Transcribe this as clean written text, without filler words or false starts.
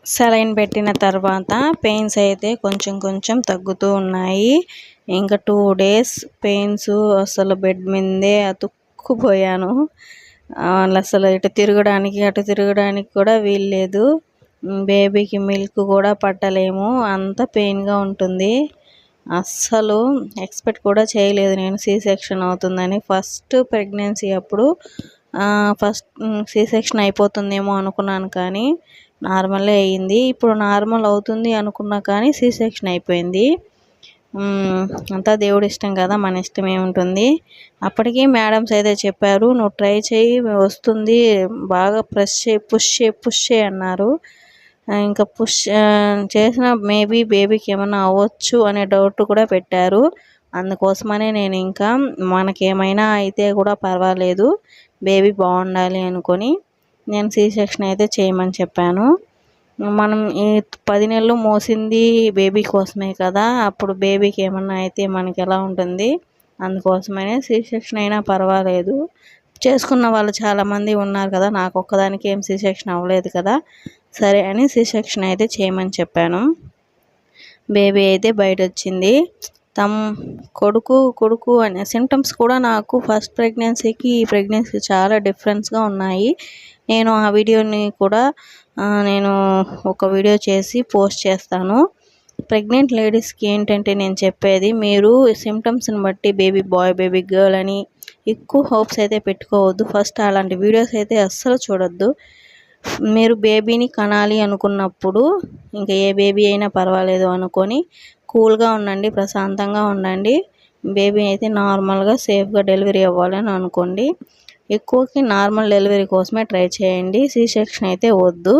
Saline పెట్టిన తర్వాత pains అయితే కొంచెం కొంచెం తగ్గుతూ ఉన్నాయి. ఇంకా 2 డేస్ పెయిన్స్ అసలు బెడ్ మీదే అతుక్కుపోయాను. అసలు ఇటు తిరగడానికి అటు తిరగడానికి కూడా వీల్లేదు. బేబీకి మిల్క్ కూడా పట్టలేము, అంత పెయిన్గా ఉంటుంది. అస్సలు ఎక్స్పెక్ట్ కూడా చేయలేదు నేను సి సెక్షన్ అవుతుందని. ఫస్ట్ ప్రెగ్నెన్సీ అప్పుడు సి సెక్షన్ అయిపోతుందేమో అనుకున్నాను, కానీ నార్మలే అయ్యింది. ఇప్పుడు నార్మల్ అవుతుంది అనుకున్నా కానీ సి సెక్షన్ అయిపోయింది. అంతా దేవుడి ఇష్టం కదా, మన ఇష్టం ఏముంటుంది. అప్పటికి మేడమ్స్ అయితే చెప్పారు, నువ్వు ట్రై చేయి వస్తుంది, బాగా పుష్ చేయి అన్నారు. ఇంకా పుష్ చేసిన మేబీ బేబీకి ఏమైనా అవ్వచ్చు అనే డౌట్ కూడా పెట్టారు. అందుకోసమనే నేను ఇంకా మనకేమైనా అయితే కూడా పర్వాలేదు, బేబీ బాగుండాలి అనుకొని నేను సి సెక్షన్ అయితే చేయమని చెప్పాను. మనం ఈ 10 నెలలు మోసింది బేబీ కోసమే కదా, అప్పుడు బేబీకి ఏమన్నా అయితే మనకి ఎలా ఉంటుంది. అందుకోసమనే సి సెక్షన్ అయినా పర్వాలేదు, చేసుకున్న వాళ్ళు చాలామంది ఉన్నారు కదా, నాకు ఒక్కదానికి ఏం సి సెక్షన్ అవ్వలేదు కదా, సరే అని సి సెక్షన్ అయితే చేయమని చెప్పాను. బేబీ అయితే బయట వచ్చింది. కొడుకు అనే సింటమ్స్ కూడా నాకు ఫస్ట్ ప్రెగ్నెన్సీకి ఈ ప్రెగ్నెన్సీ చాలా డిఫరెన్స్గా ఉన్నాయి. నేను ఆ వీడియోని కూడా నేను ఒక వీడియో చేసి పోస్ట్ చేస్తాను. ప్రెగ్నెంట్ లేడీస్కి ఏంటంటే నేను చెప్పేది, మీరు సిమ్టమ్స్ని బట్టి బేబీ బాయ్ బేబీ గర్ల్ అని ఎక్కువ హోప్స్ అయితే పెట్టుకోవద్దు. ఫస్ట్ అలాంటి వీడియోస్ అయితే అస్సలు చూడొద్దు. మీరు బేబీని కనాలి అనుకున్నప్పుడు ఇంకా ఏ బేబీ అయినా పర్వాలేదు అనుకొని కూల్గా ఉండండి, ప్రశాంతంగా ఉండండి. బేబీ అయితే నార్మల్గా సేఫ్గా డెలివరీ అవ్వాలని అనుకోండి. ఎక్కువకి నార్మల్ డెలివరీ కోసమే ట్రై చేయండి, సి సెక్షన్ అయితే వద్దు.